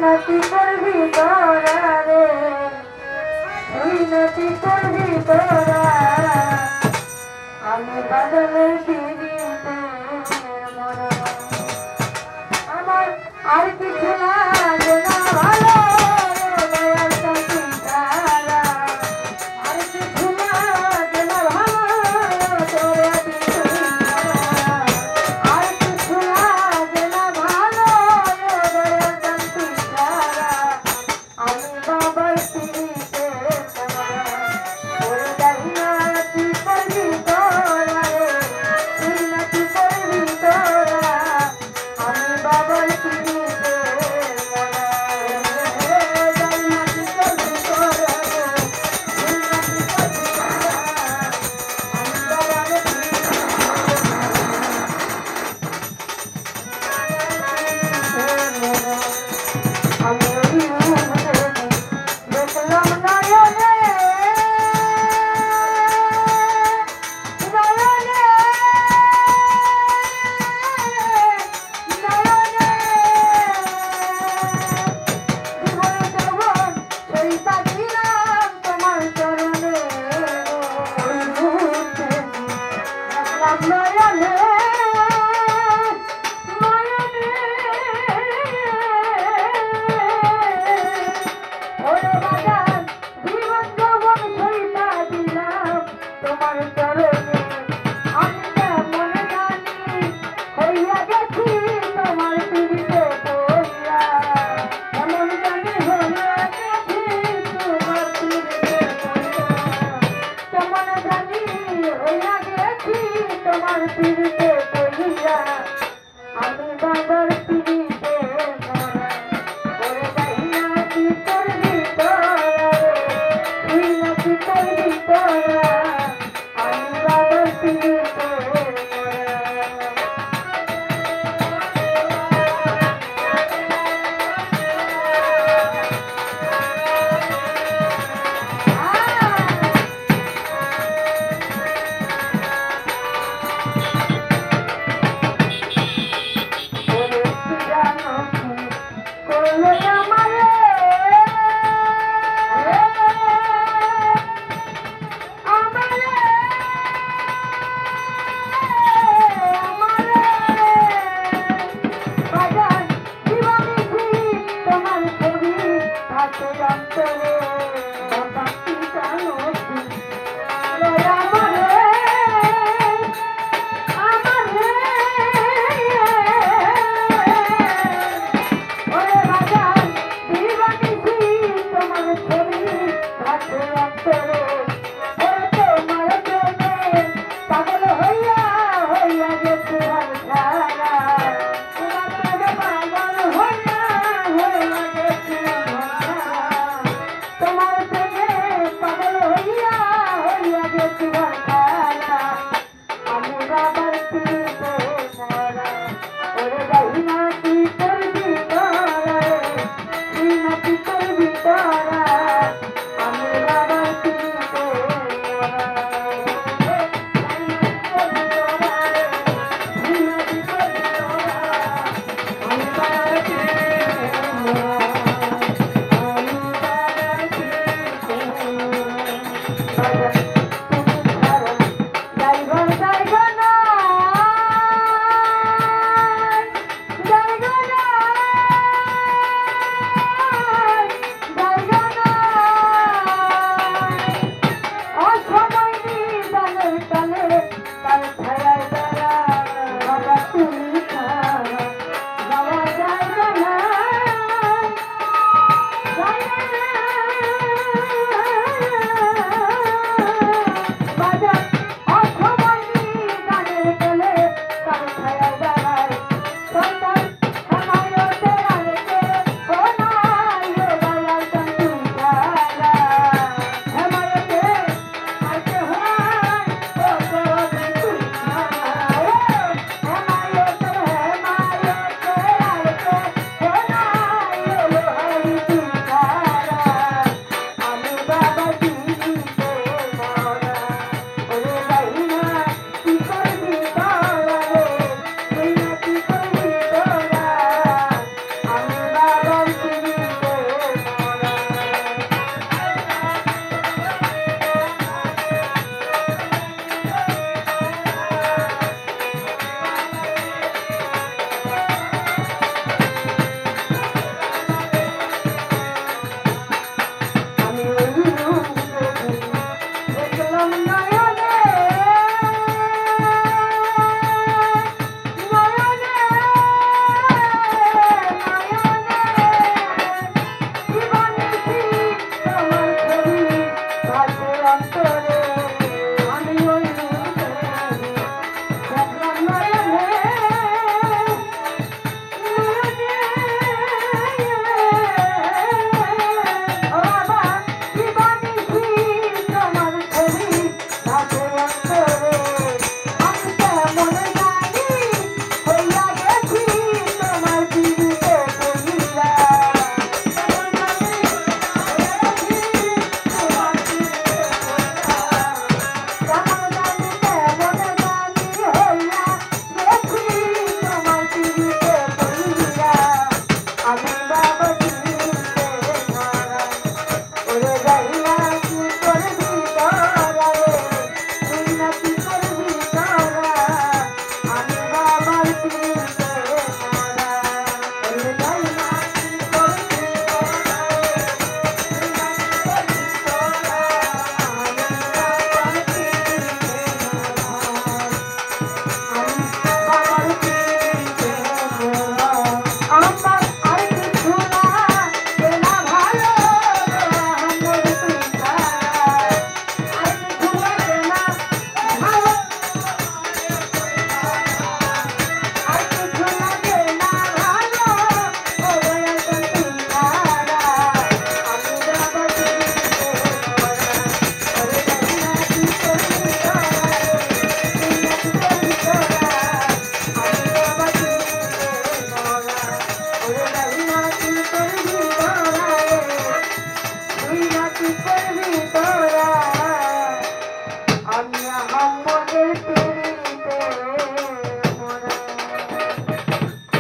নাতি করবি তোরা রে, তুই নাতি করবি তোরা, আমি বাদলের পিড়িতে মরা। আমার আর কিছু লাগে না ভালো দয়াল চাচি তারা, আর কিছু লাগে না ভালো তোরা দিদি তারা, আর কিছু লাগে না ভালো দয়াল চাচি তারা, আমি বাবার পিড়িতে মরা। ওরে যাই না তুই করবি তোরা রে, তুই নাকি করবি তোরা, আমি বাবার পিড়িতে মরা। যাই না তুই করবি তোরা রে, তুই নাকি করবি তোরা, আমি বাবার পিড়িতে মরা। আমি দেখলাম নয়নে তোমার পিড়িতে পড়িয়া আমি বাবার